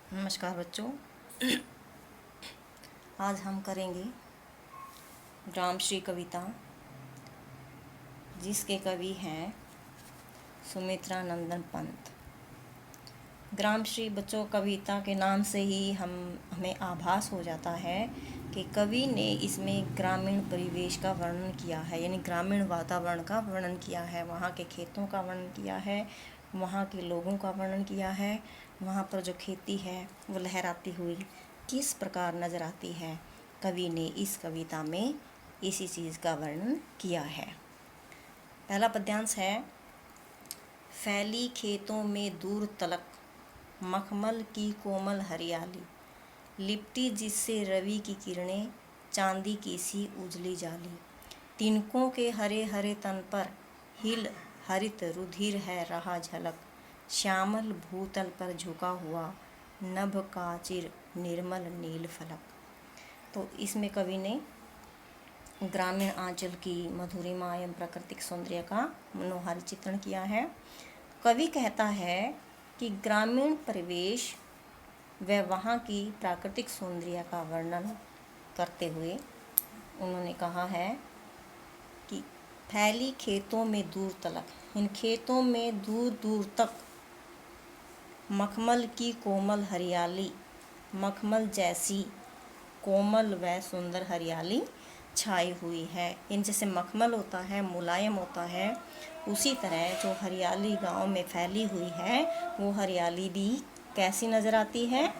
नमस्कार बच्चों। आज हम करेंगे ग्रामश्री कविता, जिसके कवि हैं सुमित्रा नंदन पंत। ग्रामश्री बच्चों, कविता के नाम से ही हमें आभास हो जाता है कि कवि ने इसमें ग्रामीण परिवेश का वर्णन किया है, यानी ग्रामीण वातावरण का वर्णन किया है, वहाँ के खेतों का वर्णन किया है, वहाँ के लोगों का वर्णन किया है, वहाँ पर जो खेती है वो लहराती हुई किस प्रकार नज़र आती है। कवि ने इस कविता में इसी चीज़ का वर्णन किया है। पहला पद्यांश है, फैली खेतों में दूर तलक मखमल की कोमल हरियाली, लिपटी जिससे रवि की किरणें चांदी की सी उजली जाली, तिनकों के हरे हरे तन पर हिल हरित रुधिर है रहा झलक, श्यामल भूतल पर झुका हुआ नभ का चिर निर्मल नील फलक। तो इसमें कवि ने ग्रामीण आंचल की मधुरिमा एवं प्राकृतिक सौंदर्य का मनोहारी चित्रण किया है। कवि कहता है कि ग्रामीण परिवेश व वहाँ की प्राकृतिक सौंदर्य का वर्णन करते हुए उन्होंने कहा है कि फैली खेतों में दूर तलक, इन खेतों में दूर दूर तक मखमल की कोमल हरियाली, मखमल जैसी कोमल व सुंदर हरियाली छाई हुई है। इन जैसे मखमल होता है, मुलायम होता है, उसी तरह जो हरियाली गांव में फैली हुई है वो हरियाली भी कैसी नज़र आती है,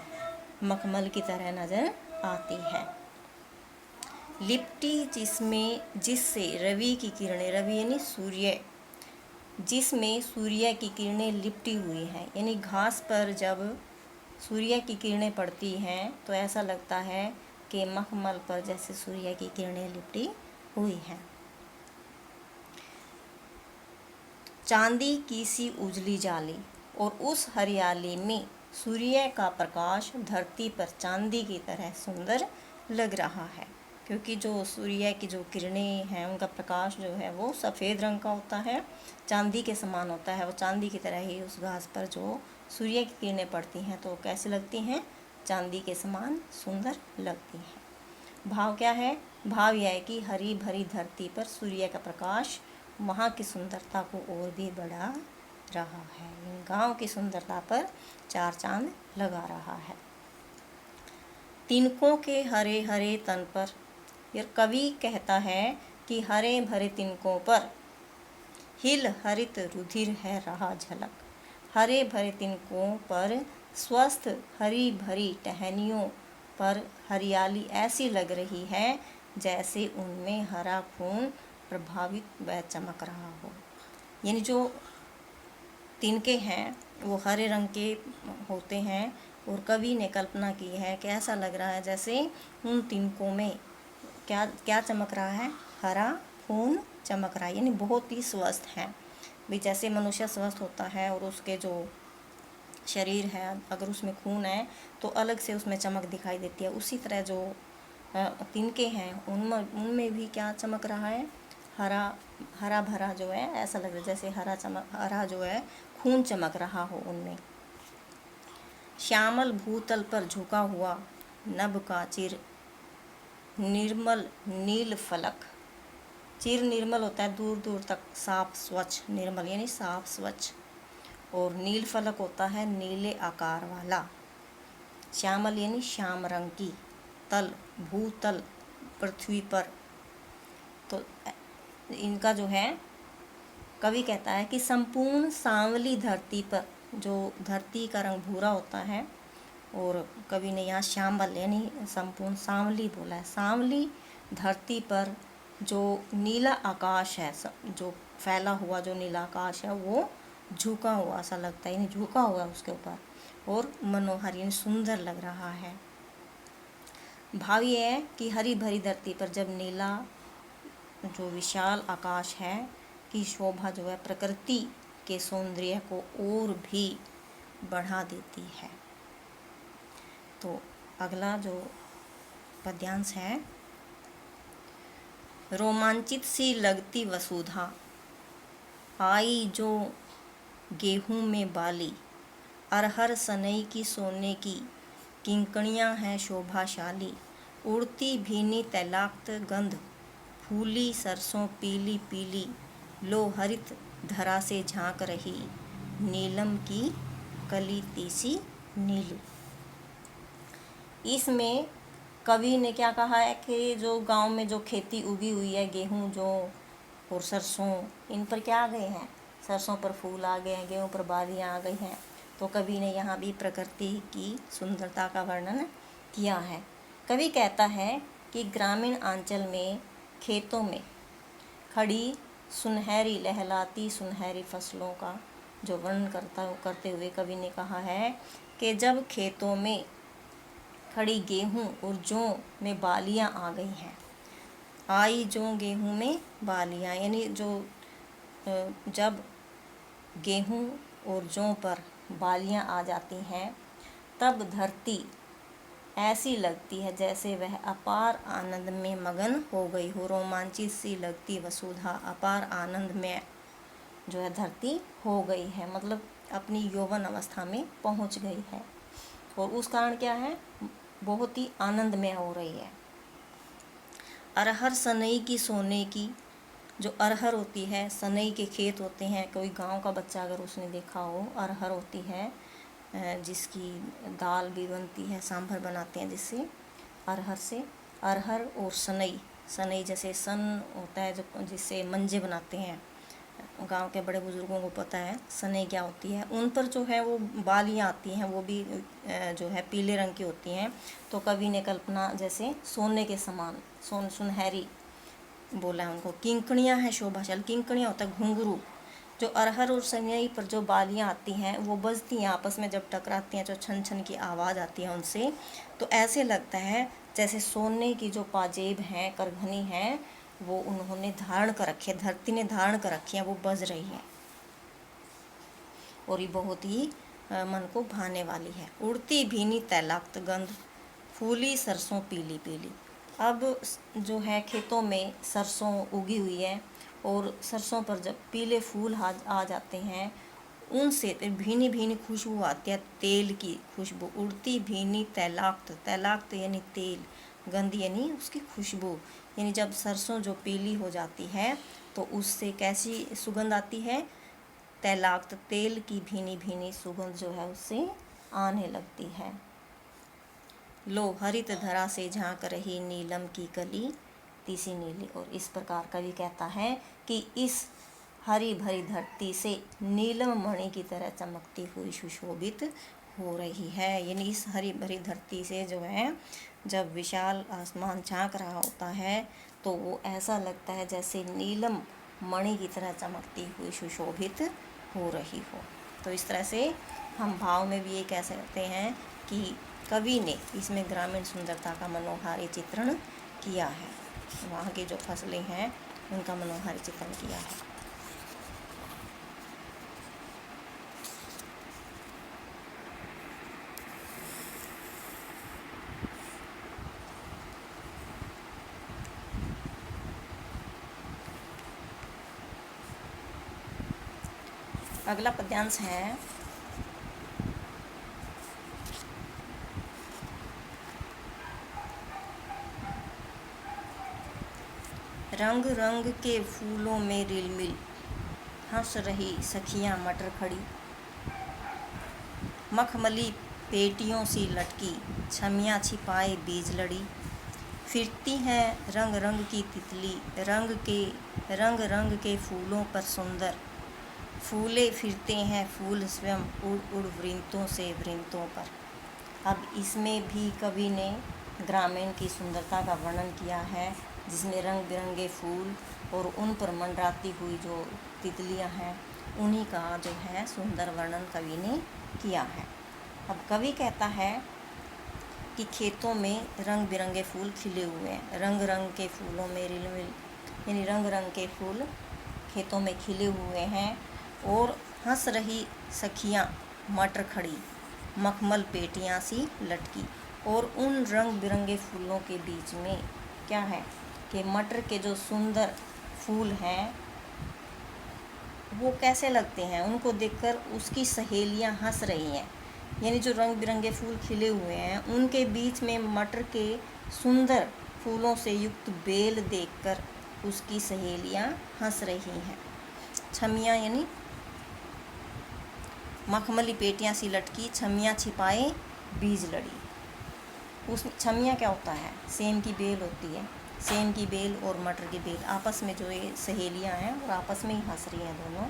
मखमल की तरह नज़र आती है। लिपटी जिससे रवि की किरणें, रवि यानी सूर्य, जिसमें सूर्य की किरणें लिपटी हुई हैं, यानी घास पर जब सूर्य की किरणें पड़ती हैं तो ऐसा लगता है कि मखमल पर जैसे सूर्य की किरणें लिपटी हुई हैं। चांदी की सी उजली जाली, और उस हरियाली में सूर्य का प्रकाश धरती पर चांदी की तरह सुंदर लग रहा है, क्योंकि जो सूर्य की जो किरणें हैं उनका प्रकाश जो है वो सफ़ेद रंग का होता है, चांदी के समान होता है। वो चांदी की तरह ही उस घास पर जो सूर्य की किरणें पड़ती हैं तो कैसे लगती हैं, चांदी के समान सुंदर लगती हैं। भाव क्या है, भाव यह है कि हरी भरी धरती पर सूर्य का प्रकाश वहाँ की सुंदरता को और भी बढ़ा रहा है, गांव की सुंदरता पर चार चांद लगा रहा है। तिनकों के हरे हरे तन पर, यह कवि कहता है कि हरे भरे तिनकों पर हिल हरित रुधिर है रहा झलक, हरे भरे तिनकों पर स्वस्थ हरी भरी टहनियों पर हरियाली ऐसी लग रही है जैसे उनमें हरा खून प्रभावित व चमक रहा हो। यानी जो तिनके हैं वो हरे रंग के होते हैं, और कवि ने कल्पना की है कि ऐसा लग रहा है जैसे उन तिनकों में क्या क्या चमक रहा है, हरा खून चमक रहा है, यानी बहुत ही स्वस्थ हैं भी। जैसे मनुष्य स्वस्थ होता है और उसके जो शरीर है अगर उसमें खून है तो अलग से उसमें चमक दिखाई देती है, उसी तरह जो तिनके हैं उनमें भी क्या चमक रहा है, हरा भरा जो है, ऐसा लग रहा है जैसे हरा जो है खून चमक रहा हो उनमें। श्यामल भूतल पर झुका हुआ नभ का चिर निर्मल नील फलक, चिर निर्मल होता है दूर दूर तक साफ स्वच्छ, निर्मल यानी साफ स्वच्छ, और नील फलक होता है नीले आकार वाला। श्यामल यानी श्याम रंग की, तल भूतल पृथ्वी पर। तो इनका जो है कवि कहता है कि संपूर्ण सांवली धरती पर, जो धरती का रंग भूरा होता है, और कवि ने यहाँ श्यामल यानी संपूर्ण सांवली बोला है, सांवली धरती पर जो नीला आकाश है, जो फैला हुआ जो नीला आकाश है वो झुका हुआ सा लगता है, यानी झुका हुआ उसके ऊपर, और मनोहर यानी सुंदर लग रहा है। भाव ये है कि हरी भरी धरती पर जब नीला जो विशाल आकाश है की शोभा जो है प्रकृति के सौंदर्य को और भी बढ़ा देती है। तो अगला जो पद्यांश है, रोमांचित सी लगती वसुधा आई जो गेहूं में बाली, अरहर सनई की सोने की किंकणियाँ हैं शोभाशाली, उड़ती भीनी तैलाक्त गंध, फूली सरसों पीली पीली, लो हरित धरा से झांक रही, नीलम की कली तीसी नीली। इसमें कवि ने क्या कहा है कि जो गांव में जो खेती उगी हुई है, गेहूं जो और सरसों, इन पर क्या आ गए हैं, सरसों पर फूल आ गए हैं, गेहूं पर बालियाँ आ गई हैं। तो कवि ने यहाँ भी प्रकृति की सुंदरता का वर्णन किया है। कवि कहता है कि ग्रामीण अंचल में खेतों में खड़ी सुनहरी लहलाती सुनहरी फसलों का जो वर्णन करते हुए कवि ने कहा है कि जब खेतों में खड़ी गेहूं और जौ में बालियां आ गई हैं, आई जौ गेहूं में बालियां, यानी जो जब गेहूं और जौ पर बालियां आ जाती हैं, तब धरती ऐसी लगती है जैसे वह अपार आनंद में मगन हो गई हो, रोमांचित सी लगती वसुधा अपार आनंद में जो है धरती हो गई है, मतलब अपनी यौवन अवस्था में पहुंच गई है। और उस कारण क्या है, बहुत ही आनंद में हो रही है। अरहर सनई की सोने की, जो अरहर होती है, सनई के खेत होते हैं, कोई गांव का बच्चा अगर उसने देखा हो, अरहर होती है जिसकी दाल भी बनती है, सांभर बनाते हैं जिससे, अरहर से, अरहर और सनई, सनई जैसे सन होता है जो जिससे मंजे बनाते हैं, गांव के बड़े बुजुर्गों को पता है सनई क्या होती है। उन पर जो है वो बालियाँ आती हैं, वो भी जो है पीले रंग की होती हैं। तो कवि ने कल्पना जैसे सोने के समान सुनहरी बोला है उनको। किंकणियाँ हैं शोभाशाली, किंकणियाँ होता है घुंघरू, जो अरहर और सनई पर जो बालियाँ आती हैं वो बजती हैं आपस में, जब टकराती हैं जो छन छन की आवाज़ आती है उनसे, तो ऐसे लगता है जैसे सोने की जो पाजेब हैं, करघनी हैं, वो उन्होंने धारण कर रखी है, धरती ने धारण कर रखी है, वो बज रही है और ये बहुत ही मन को भाने वाली है। उड़ती भीनी तैलाक्त गंध, फूली सरसों पीली पीली। अब जो है खेतों में सरसों उगी हुई है और सरसों पर जब पीले फूल आ जाते हैं, उनसे भीनी भीनी खुशबू आती है, तेल की खुशबू। उड़ती भीनी तैलाक्त, तैलाक्त यानी तेल, गंध यानी उसकी खुशबू, यानी जब सरसों जो पीली हो जाती है तो उससे कैसी सुगंध आती है, तैलाक्त तेल की भीनी भीनी सुगंध जो है उससे आने लगती है। लो हरित धरा से झांक रही नीलम की कली तीसी नीली। और इस प्रकार कवि कहता है कि इस हरी भरी धरती से नीलम मणि की तरह चमकती हुई सुशोभित हो रही है, यानी इस हरी भरी धरती से जो है जब विशाल आसमान झांक रहा होता है तो वो ऐसा लगता है जैसे नीलम मणि की तरह चमकती हुई सुशोभित हो रही हो। तो इस तरह से हम भाव में भी ये कह सकते हैं कि कवि ने इसमें ग्रामीण सुंदरता का मनोहारी चित्रण किया है, वहाँ की जो फसलें हैं उनका मनोहारी चित्रण किया है। अगला पद्यांश है रंग रंग के फूलों में रिलमिल, हंस रही सखियां मटर खड़ी, मखमली पेटियों सी लटकी, छमियां छिपाए बीज लड़ी, फिरती हैं रंग रंग की तितली, रंग रंग के फूलों पर सुंदर, फूले फिरते हैं फूल स्वयं उड़ उड़ वृंतों से वृंतों पर। अब इसमें भी कवि ने ग्रामीण की सुंदरता का वर्णन किया है, जिसमें रंग बिरंगे फूल और उन पर मंडराती हुई जो तितलियां हैं उन्हीं का जो है सुंदर वर्णन कवि ने किया है। अब कवि कहता है कि खेतों में रंग बिरंगे फूल खिले हुए हैं, रंग रंग के फूलों में रिलमिल, यानी रंग रंग के फूल खेतों में खिले हुए हैं और हंस रही सखियां मटर खड़ी, मखमल पेटियां सी लटकी। और उन रंग बिरंगे फूलों के बीच में क्या है कि मटर के जो सुंदर फूल हैं वो कैसे लगते हैं, उनको देखकर उसकी सहेलियां हंस रही हैं, यानी जो रंग बिरंगे फूल खिले हुए हैं उनके बीच में मटर के सुंदर फूलों से युक्त बेल देखकर उसकी सहेलियां हंस रही हैं। छमियां यानी मखमली पेटियां सी लटकी, छमियां छिपाए बीज लड़ी। उस छमियां क्या होता है? सेम की बेल होती है। सेम की बेल और मटर की बेल आपस में जो ये सहेलियां हैं और आपस में ही हंस रही हैं दोनों।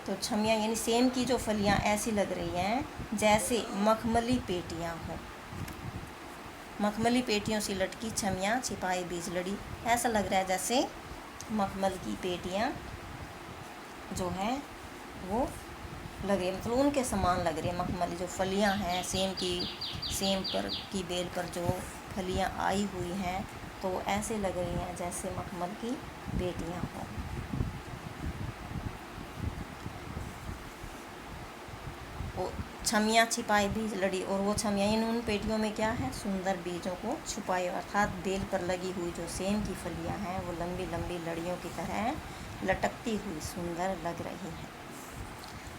तो छमियां यानी सेम की जो फलियां ऐसी लग रही हैं जैसे मखमली पेटियां हों। मखमली पेटियों से लटकी, छमियां छिपाए बीज लड़ी। ऐसा लग रहा है जैसे मखमल की पेटियां जो हैं वो लग रही है, मतलब उनके समान लग रही है। मखमली जो फलियां हैं सेम पर की बेल पर जो फलियां आई हुई हैं तो ऐसे लग रही हैं जैसे मखमल की पेटियां हों। वो छमियां छिपाए बीज लड़ी, और वो छमियां इन उन पेटियों में क्या है? सुंदर बीजों को छुपाए, अर्थात बेल पर लगी हुई जो सेम की फलियां हैं वो लंबी लंबी लड़ियों की तरह लटकती हुई सुंदर लग रही हैं।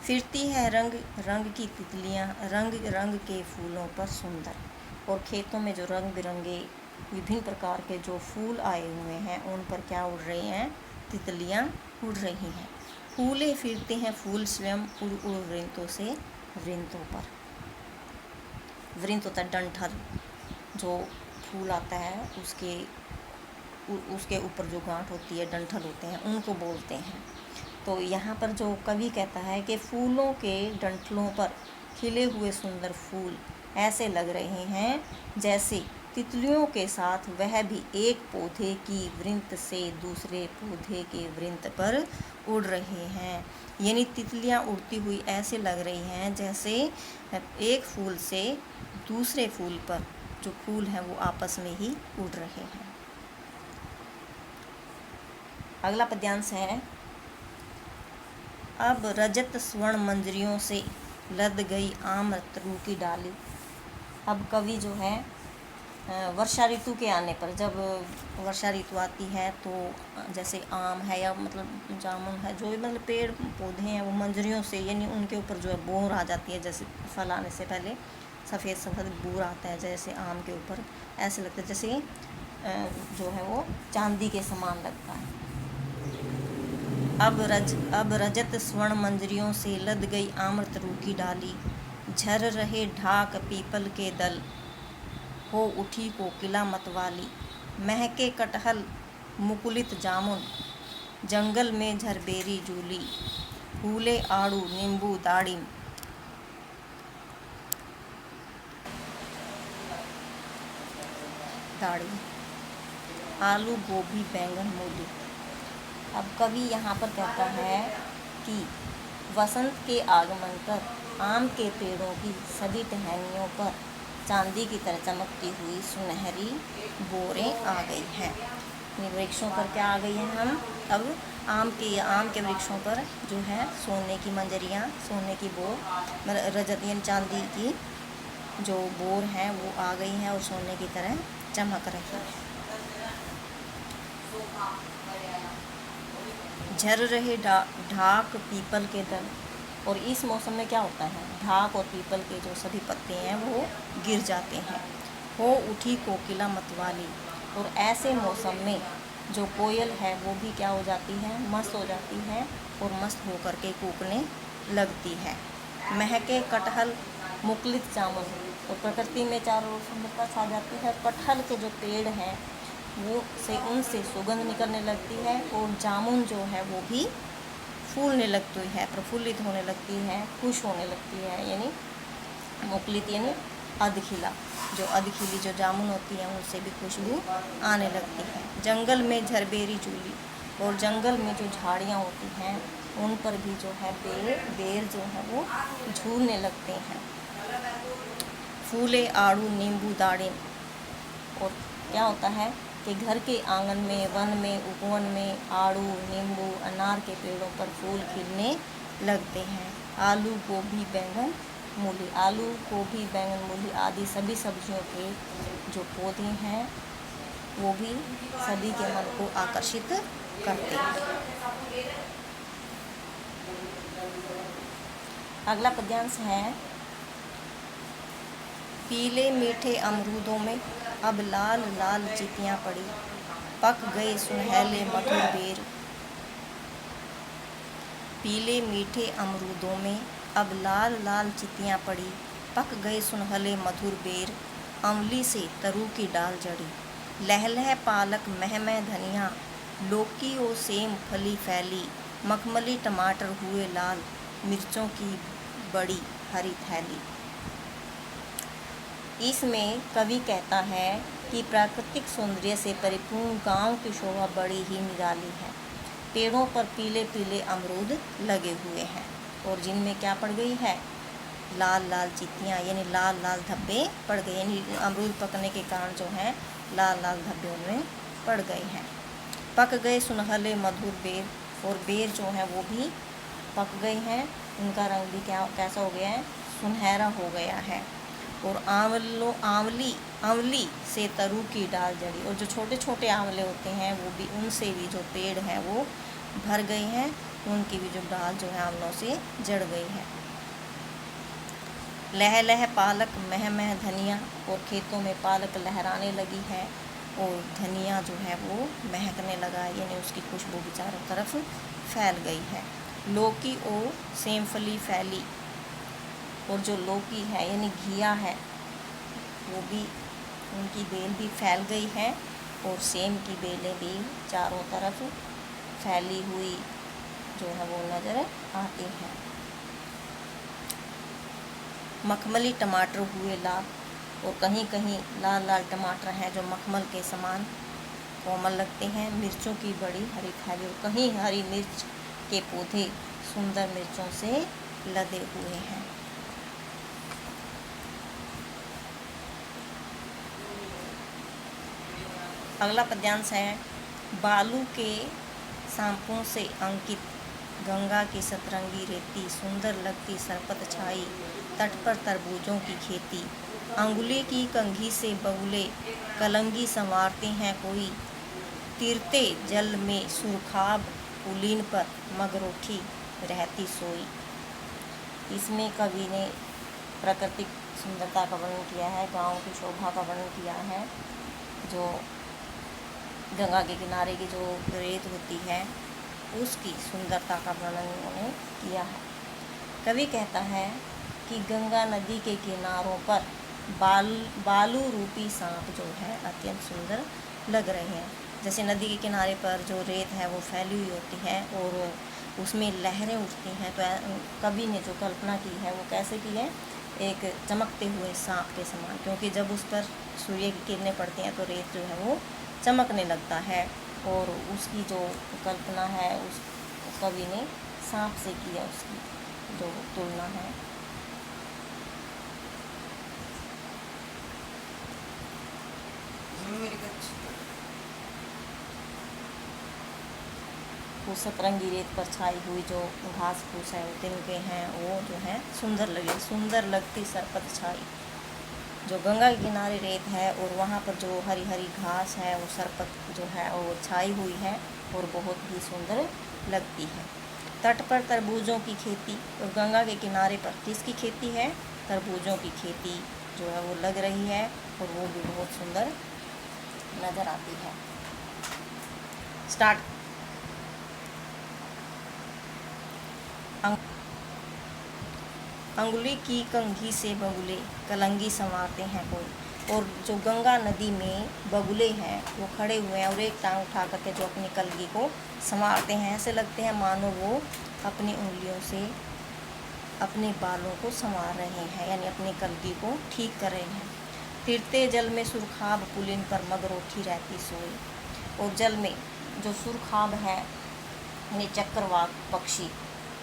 फिरती है रंग रंग की तितलियां रंग रंग के फूलों पर सुंदर। और खेतों में जो रंग बिरंगे विभिन्न प्रकार के जो फूल आए हुए हैं उन पर क्या उड़ रही हैं? तितलियां उड़ रही हैं। फूले फिरते हैं फूल स्वयं उड़ उड़ वृंतों से वृंतों पर। वृंत होता है डंठल, जो फूल आता है उसके ऊपर जो गांठ होती है, डंठल होते हैं, उनको बोलते हैं। तो यहाँ पर जो कवि कहता है कि फूलों के डंठलों पर खिले हुए सुंदर फूल ऐसे लग रहे हैं जैसे तितलियों के साथ वह भी एक पौधे की वृंत से दूसरे पौधे के वृंत पर उड़ रहे हैं। यानी तितलियां उड़ती हुई ऐसे लग रही हैं जैसे एक फूल से दूसरे फूल पर जो फूल हैं वो आपस में ही उड़ रहे हैं। अगला पद्यांश है, अब रजत स्वर्ण मंजरियों से लद गई आम रतरू की डाली। अब कवि जो है वर्षा ऋतु के आने पर, जब वर्षा ऋतु आती है तो जैसे आम है या मतलब जामुन है, जो भी मतलब पेड़ पौधे हैं वो मंजरियों से यानी उनके ऊपर जो है बोर आ जाती है। जैसे फल आने से पहले सफ़ेद सफ़ेद बूर आता है जैसे आम के ऊपर, ऐसे लगता है जैसे जो है वो चांदी के समान लगता है। अब रजत स्वर्ण मंजरियों से लद गई आम्रत रू की डाली। झर रहे ढाक पीपल के दल, हो उठी कोकिला मतवाली। महके कटहल मुकुलित जामुन, जंगल में झरबेरी जूली। फूले आड़ू नींबू दाड़िम, आलू गोभी बैंगन मूली। अब कवि यहाँ पर कहता है कि वसंत के आगमन पर आम के पेड़ों की सभी टहनियों पर चांदी की तरह चमकती हुई सुनहरी बोरें आ गई हैं। वृक्षों पर क्या आ गई हैं? हम अब आम के वृक्षों पर जो है सोने की मंजरियाँ, सोने की बोर, रजत यानी चांदी की जो बोर हैं वो आ गई हैं और सोने की तरह चमक रही है। झर रहे ढाक पीपल के दल, और इस मौसम में क्या होता है? ढाक और पीपल के जो सभी पत्ते हैं वो गिर जाते हैं। हो उठी कोकिला मतवाली, और ऐसे मौसम में जो कोयल है वो भी क्या हो जाती है? मस्त हो जाती है और मस्त होकर के कूकने लगती है। महके कटहल मुकुलित जामुन, और प्रकृति में चारों ओर सुंदरता छा जाती है। कटहल के जो पेड़ हैं वो उनसे सुगंध निकलने लगती है और जामुन जो है वो भी फूलने लगती है, प्रफुल्लित होने लगती है, खुश होने लगती है। यानी मुकुलित यानी अधखिला, जो अधखिली जो जामुन होती है उनसे भी खुशबू आने लगती है। जंगल में झरबेरी जूली, और जंगल में जो झाड़ियाँ होती हैं उन पर भी जो है बेर जो है वो झूलने लगते हैं। फूले आड़ू नींबू दाड़िम, और क्या होता है कि घर के आंगन में, वन में, उपवन में आड़ू नींबू अनार के पेड़ों पर फूल खिलने लगते हैं। आलू गोभी बैंगन मूली, आलू गोभी बैंगन मूली आदि सभी सब्जियों के जो पौधे हैं वो भी सभी के मन को आकर्षित करते हैं। अगला पद्यांश है, पीले मीठे अमरूदों में अब लाल लाल चितियाँ पड़ी, पक गए सुनहले मधुर बेर। पीले मीठे अमरूदों में अब लाल लाल चितियाँ पड़ी, पक गए सुनहले मधुर बेर। अमली से तरू की डाल जड़ी, लहलह पालक महमह धनिया, लौकी और सेम फली फैली, मखमली टमाटर हुए लाल, मिर्चों की बड़ी हरी थैली। इसमें कवि कहता है कि प्राकृतिक सौंदर्य से परिपूर्ण गांव की शोभा बड़ी ही निराली है। पेड़ों पर पीले पीले अमरूद लगे हुए हैं और जिनमें क्या पड़ गई है, लाल लाल चित्तियाँ, यानी लाल लाल धब्बे पड़ गए, यानी अमरूद पकने के कारण जो है लाल लाल धब्बे उनमें पड़ गए हैं। पक गए सुनहले मधुर बेर, और बेर जो है वो भी पक गए हैं, उनका रंग भी कैसा हो गया है, सुनहरा हो गया है। और आंवली से तरू की डाल जड़ी, और जो छोटे छोटे आंवले होते हैं वो भी, उनसे भी जो पेड़ हैं वो भर गए हैं, उनकी भी जो डाल जो है आंवलों से जड़ गई है। लह लह पालक मह मह धनिया, और खेतों में पालक लहराने लगी है और धनिया जो है वो महकने लगा, यानी उसकी खुशबू भी चारों तरफ फैल गई है। लौकी और सेमफली फैली, और जो लौकी है यानी घिया है वो भी, उनकी बेल भी फैल गई है, और सेम की बेलें भी चारों तरफ फैली हुई जो है वो नज़र आती हैं। मखमली टमाटर हुए लाल, और कहीं कहीं लाल लाल टमाटर हैं जो मखमल के समान कोमल लगते हैं, मिर्चों की बड़ी हरी थैली, और कहीं हरी मिर्च के पौधे सुंदर मिर्चों से लदे हुए हैं। अगला पद्यांश है, बालू के सांपों से अंकित गंगा की सतरंगी रेती, सुंदर लगती सरपत छाई, तट पर तरबूजों की खेती। अंगुली की कंघी से बगुले कलंगी संवारते हैं कोई, तीरते जल में सुरखाब पुलीन पर मगरोठी रहती सोई। इसमें कवि ने प्राकृतिक सुंदरता का वर्णन किया है, गाँव की शोभा का वर्णन किया है। जो गंगा के किनारे की जो रेत होती है उसकी सुंदरता का वर्णन उन्होंने किया है। कवि कहता है कि गंगा नदी के किनारों पर बालू रूपी सांप जो है अत्यंत सुंदर लग रहे हैं। जैसे नदी के किनारे पर जो रेत है वो फैली हुई होती है और उसमें लहरें उठती हैं, तो कवि ने जो कल्पना की है वो कैसे की है, एक चमकते हुए सांप के समान, क्योंकि जब उस पर सूर्य की किरणें पड़ती हैं तो रेत जो है वो चमकने लगता है, और उसकी जो कल्पना है उस कवि ने सांप से की है, उसकी जो तुलना है। वो सतरंगी रेत पर छाई हुई जो घास फूस है तिनके हैं वो जो है सुंदर लगे, सुंदर लगती सरपत छाई। जो गंगा के किनारे रेत है और वहाँ पर जो हरी हरी घास है वो सरपत जो है वो छाई हुई है और बहुत ही सुंदर लगती है। तट पर तरबूजों की खेती, और गंगा के किनारे पर किसकी खेती है, तरबूजों की खेती जो है वो लग रही है और वो भी बहुत सुंदर नज़र आती है। स्टार्ट। अंगुली की कंघी से बगुले कलंगी संवारते हैं कोई, और जो गंगा नदी में बगुले हैं वो खड़े हुए हैं और एक टांग उठा करके जो अपनी कलगी को संवारते हैं। ऐसे लगते हैं मानो वो अपनी उंगलियों से अपने बालों को संवार रहे हैं, यानी अपनी कलगी को ठीक कर रहे हैं। तिरते जल में सुरखाब पुलिन पर मगरोठी रहती सोई, और जल में जो सुरखाब है यानी चक्रवाक पक्षी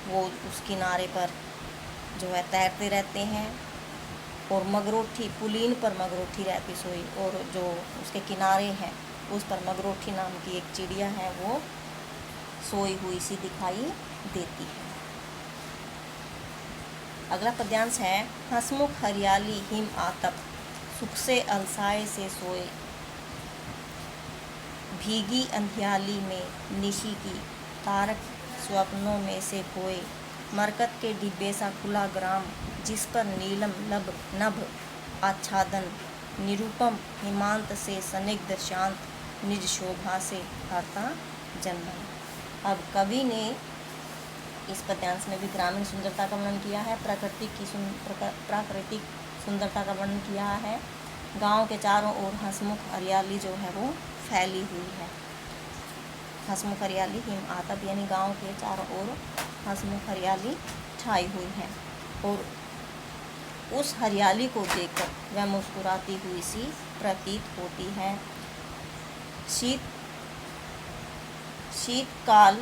वो उस किनारे पर जो है तैरते रहते हैं, और मगरोठी पुलीन पर मगरोठी रहती सोई, और जो उसके किनारे हैं उस पर मगरोठी नाम की एक चिड़िया है वो सोई हुई सी दिखाई देती है। अगला पद्यांश है, हंसमुख हरियाली हिम आतप, सुख से अलसाए से सोए, भीगी अंधियाली में निशी की, तारक स्वप्नों में से खोए, मरकत के डिब्बे सा खुला ग्राम, जिस पर नीलम लब नभ आच्छादन, निरूपम हिमांत से स्निग्ध शांत, निज शोभा से हरता जनमन। अब कवि ने इस पद्यांश में भी ग्रामीण सुंदरता का वर्णन किया है, प्राकृतिक सुंदरता का वर्णन किया है। गांव के चारों ओर हंसमुख हरियाली जो है वो फैली हुई है। हंसमुख हरियाली हिम आतप, यानी गांव के चारों ओर हंसमुख हरियाली छाई हुई है और उस हरियाली को देखकर वह मुस्कुराती हुई सी प्रतीत होती है। शीतकाल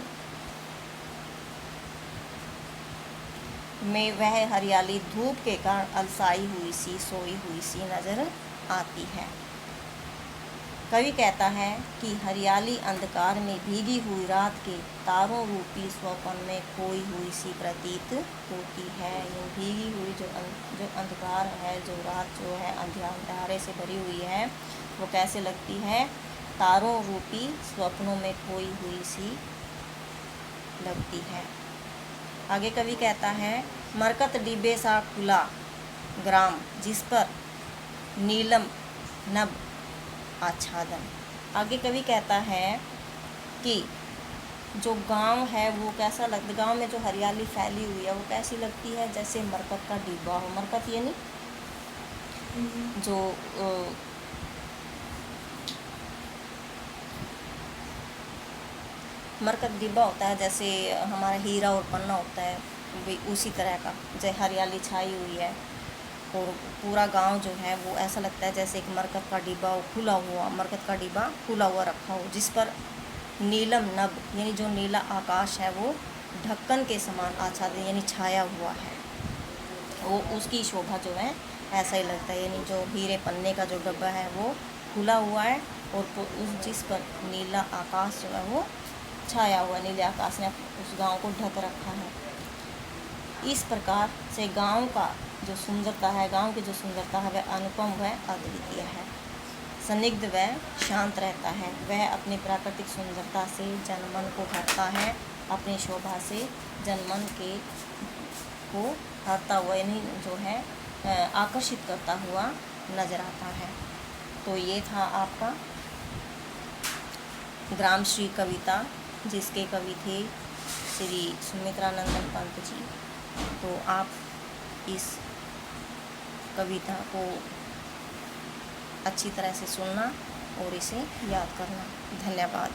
में वह हरियाली धूप के कारण अलसाई हुई सी, सोई हुई सी नजर आती है। कवि कहता है कि हरियाली अंधकार में भीगी हुई रात के तारों रूपी स्वप्न में खोई हुई सी प्रतीत होती है। ये भीगी हुई जो अंधकार है, जो रात जो है अंधेरे से भरी हुई है, वो कैसे लगती है? तारों रूपी स्वप्नों में खोई हुई सी लगती है। आगे कवि कहता है, मरकत डिब्बे सा खुला ग्राम, जिस पर नीलम नभ आच्छादन। आगे कवि कहता है कि जो गांव है वो कैसा लगता, गांव में जो हरियाली फैली हुई है वो कैसी लगती है? जैसे मरकत का डिब्बा हो। मरकत यानी जो मरकत डिब्बा होता है, जैसे हमारा हीरा और पन्ना होता है, उसी तरह का जो हरियाली छाई हुई है और पूरा गांव जो है वो ऐसा लगता है जैसे एक मरकत का डिब्बा हो, खुला हुआ मरकत का डिब्बा खुला हुआ रखा हो, जिस पर नीलम नभ यानी जो नीला आकाश है वो ढक्कन के समान आच्छादित यानी छाया हुआ है। वो उसकी शोभा जो है ऐसा ही लगता है, यानी जो हीरे पन्ने का जो डब्बा है वो खुला हुआ है और उस जिस पर नीला आकाश जो है वो छाया हुआ, नीले आकाश ने उस गांव को ढक रखा है। इस प्रकार से गांव का जो सुंदरता है, गांव की जो सुंदरता है वह अनुपम व अद्वितीय है। स्निग्ध व शांत रहता है। वह अपनी प्राकृतिक सुंदरता से जनमन को भरता है, अपनी शोभा से जनमन को हरता हुआ यानी जो है आकर्षित करता हुआ नजर आता है। तो ये था आपका ग्रामश्री कविता, जिसके कवि थे श्री सुमित्रानंदन पंत जी। तो आप इस कविता को अच्छी तरह से सुनना और इसे याद करना। धन्यवाद।